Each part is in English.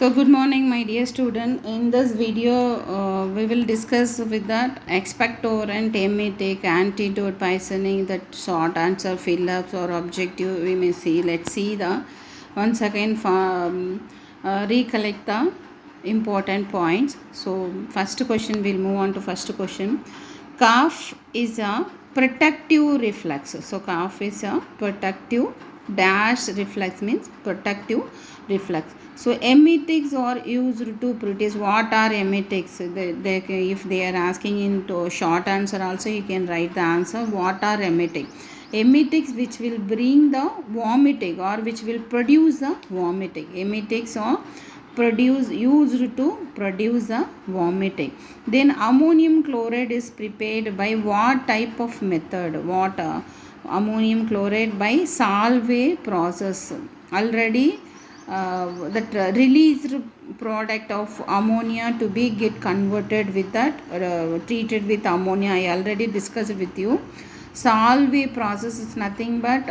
So good morning my dear student. In this video we will discuss with that expectorant, emetic, antidote, poisoning, that short answer fill-ups or objective we may see. Let's see the once again recollect the important points. So first question, we'll move on to first question. Cough is a protective reflex. So cough is a protective dash reflex means protective reflex. So emetics are used to produce. What are emetics? If they are asking into short answer also, you can write the answer. What are emetics? Emetics which will bring the vomiting or which will produce the vomiting. Emetics are used to produce the vomiting. Then ammonium chloride is prepared by what type of method? Ammonium chloride by Solvay process. Already that released product of ammonia to be get converted with that treated with ammonia. I already discussed with you. Solvay process is nothing but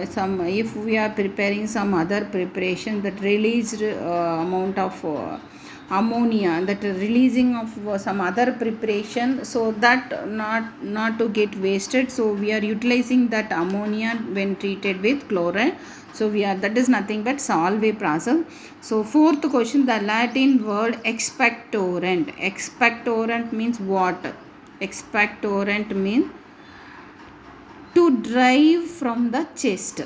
some, if we are preparing some other preparation, that released amount of ammonia, that releasing of some other preparation, so that not to get wasted, so we are utilizing that ammonia when treated with chloride. So that is nothing but Solvay process. So fourth question, the Latin word expectorant. Expectorant means what? Expectorant means to drive from the chest.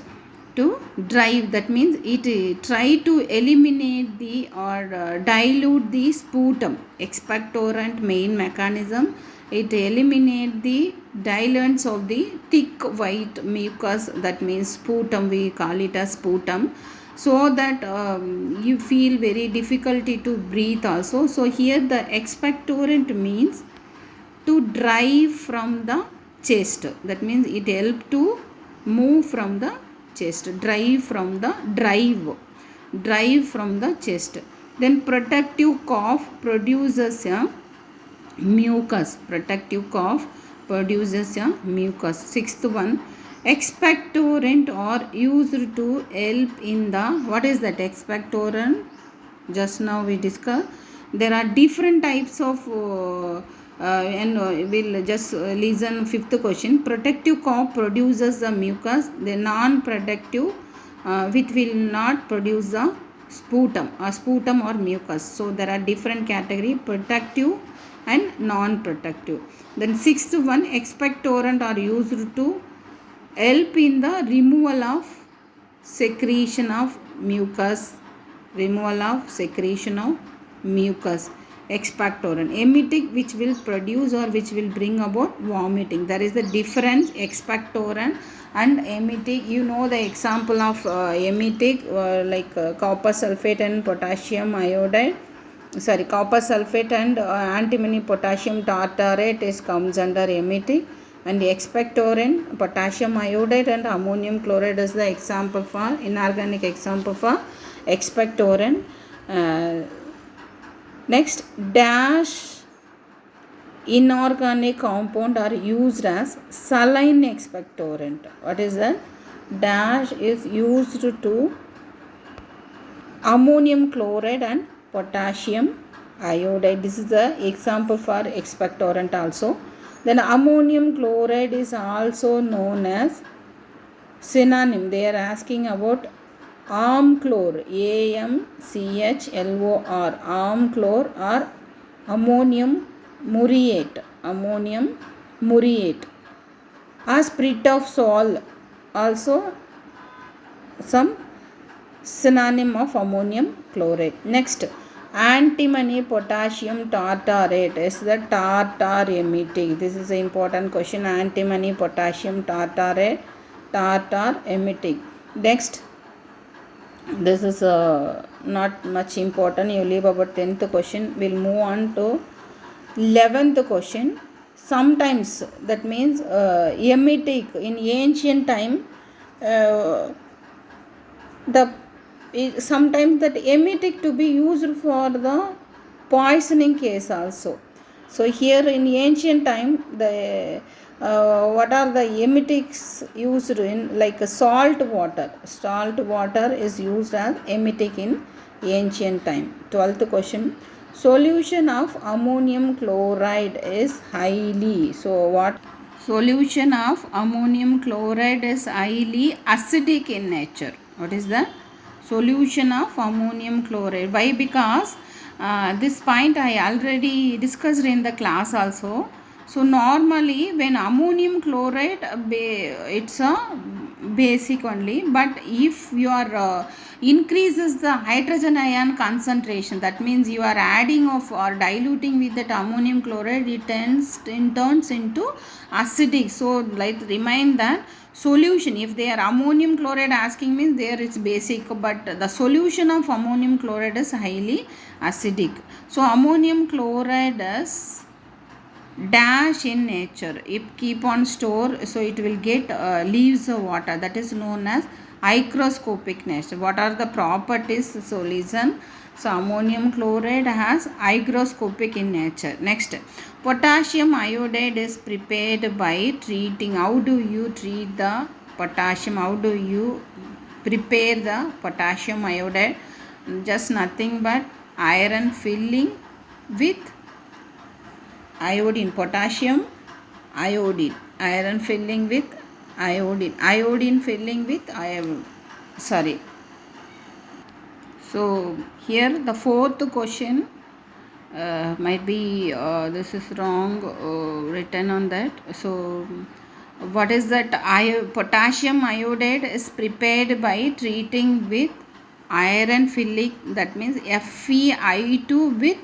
To drive, that means it try to eliminate the or dilute the sputum. Expectorant main mechanism, it eliminate the diluents of the thick white mucus, that means sputum, we call it as sputum, so that you feel very difficulty to breathe also. So here the expectorant means to drive from the chest, that means it help to move from the chest, drive from the chest. Then protective cough produces a mucus. Protective cough produces a mucus. Sixth one, expectorant are used to help in the, what is that expectorant? Just now we discussed. There are different types of and we'll just listen fifth question. Protective cough produces the mucus. The non-protective which will not produce the sputum or mucus. So there are different category, protective and non-protective. Then sixth one, expectorant are used to help in the removal of secretion of mucus. Expectorant. Emetic which will produce or which will bring about vomiting. There is the difference, expectorant and emetic. You know the example of emetic like copper sulfate and potassium iodide. Copper sulfate and antimony potassium tartarate is comes under emetic, and the expectorant potassium iodide and ammonium chloride is the example for inorganic example for expectorant. Next, dash inorganic compound are used as saline expectorant. What is that? Dash is used to ammonium chloride and potassium iodide. This is the example for expectorant also. Then ammonium chloride is also known as synonym. They are asking about Amchlor, AMCHLOR, Amchlor or ammonium muriate. As spirit of Sol, also some synonym of ammonium chloride. Next, antimony potassium tartarate is the tartar emetic. This is an important question. Antimony potassium tartarate, tartar emetic. Next, this is not much important. You leave about 10th question. We'll move on to 11th question. Sometimes, that means emetic in ancient time, sometimes that emetic to be used for the poisoning case also. So here in ancient time, the what are the emetics used in, like salt water is used as emetic in ancient time. 12th question. Solution of ammonium chloride is highly. So what? Solution of ammonium chloride is highly acidic in nature. What is the solution of ammonium chloride? Why? Because this point I already discussed in the class also. So normally when ammonium chloride, it's a basic only, but if you are increases the hydrogen ion concentration, that means you are adding of or diluting with that ammonium chloride, it turns into acidic. So like remind that solution, if they are ammonium chloride asking means there it's basic, but the solution of ammonium chloride is highly acidic. So ammonium chloride is dash in nature, if keep on store, so it will get leaves of water, that is known as hygroscopic nature. What are the properties? So listen. So ammonium chloride has hygroscopic in nature. Next, potassium iodide is prepared by treating. How do you treat the potassium? How do you prepare the potassium iodide? Just nothing but iron filling with iodine, potassium iodine, iron filling with iodine, iodine filling with iron. Sorry. So here the fourth question might be this is wrong written on that. So what is that? Potassium iodide is prepared by treating with iron filling, that means FeI2 with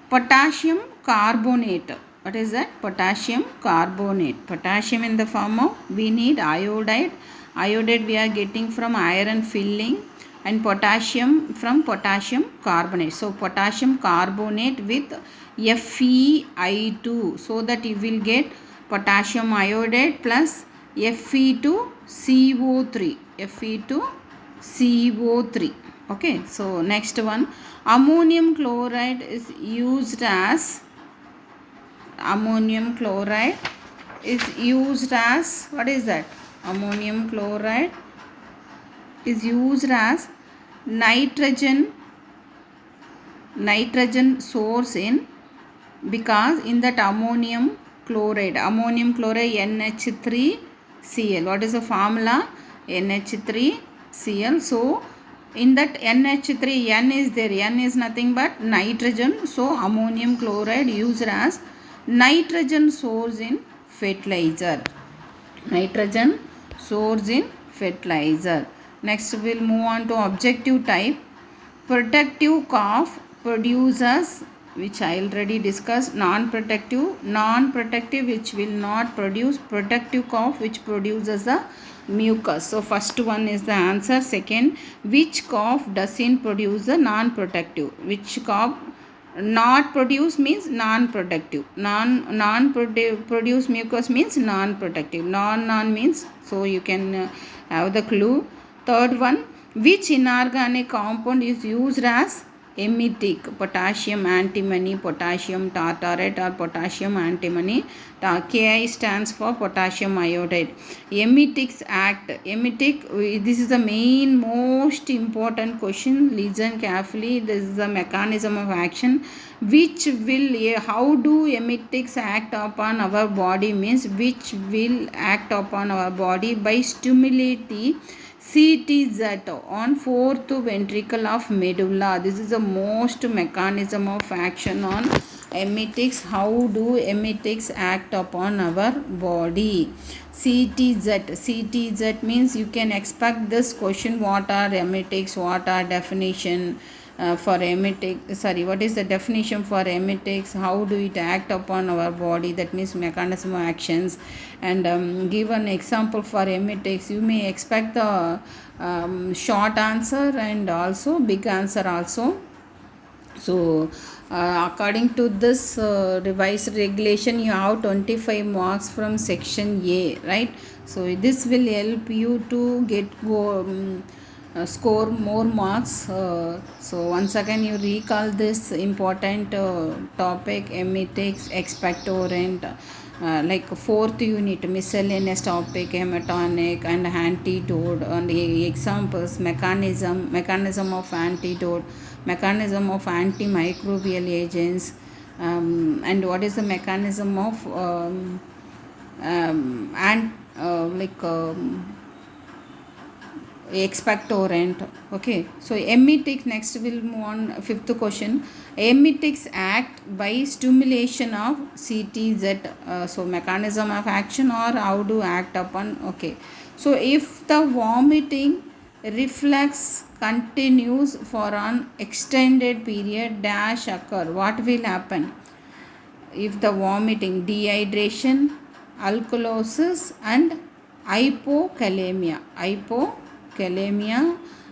potassium carbonate. What is that? Potassium carbonate. Potassium in the form of, we need iodide. Iodide we are getting from iron filling, and potassium from potassium carbonate. So potassium carbonate with FeI2, so that you will get potassium iodide plus Fe2CO3. Fe2CO3. Okay, so next one, ammonium chloride is used as what is that? Ammonium chloride is used as nitrogen source in, because in that ammonium chloride NH3Cl. What is the formula? NH3Cl. So in that NH3, N is there, N is nothing but nitrogen. So ammonium chloride used as nitrogen source in fertilizer. Next we'll move on to objective type. Protective calf produces, which I already discussed. Non-protective which will not produce. Protective calf which produces the mucus. So first one is the answer. Second, which calf doesn't produce the non-protective? Which calf not produce means non-protective. Produce mucus means non-protective. Non means, so you can have the clue. Third one, which inorganic compound is used as emetic? Potassium antimony, potassium tartarate, or potassium antimony. Ki stands for potassium iodide. Emetics act. Emetic, this is the main most important question. Listen carefully. This is the mechanism of action. Which will, how do emetics act upon our body means, which will act upon our body by stimulating CTZ on fourth ventricle of medulla. This is the most mechanism of action on emetics. How do emetics act upon our body? CTZ means, you can expect this question. What are emetics? What are definition for emetic? Sorry, what is the definition for emetics? How do it act upon our body? That means mechanism of actions. And give an example for emetics. You may expect the short answer and also big answer also. So according to this revised regulation, you have 25 marks from section A, right? So this will help you to score more marks. So once again you recall this important topic, emetics, expectorant, like fourth unit miscellaneous topic hematonic and antidote and examples mechanism of antidote, mechanism of antimicrobial agents, and what is the mechanism of and like expectorant. Okay, so emetics, next we'll move on fifth question. Emetics act by stimulation of ctz, so mechanism of action or how to act upon. Okay, so if the vomiting reflex continues for an extended period dash occur, what will happen? If the vomiting, dehydration, alkalosis and hypokalemia,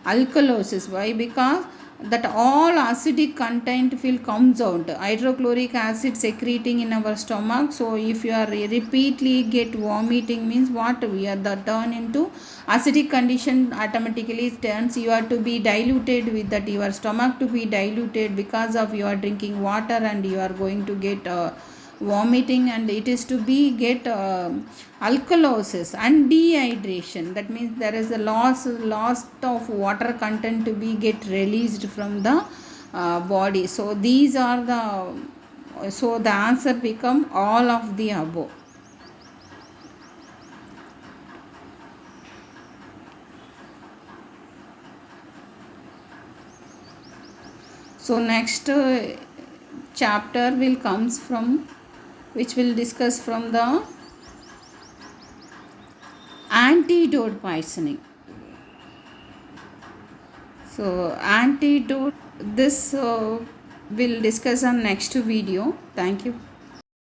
alkalosis. Why? Because that all acidic content will comes out, hydrochloric acid secreting in our stomach. So if you are repeatedly get vomiting, means what? We are the turn into acidic condition, automatically turns you are to be diluted with that, your stomach to be diluted because of you are drinking water, and you are going to get vomiting, and it is to be get alkalosis and dehydration. That means there is a loss of water content to be get released from the body. So these are the, so the answer become all of the above. So next chapter will comes from, which will discuss from the antidote poisoning. So antidote, this will discuss on next video. Thank you.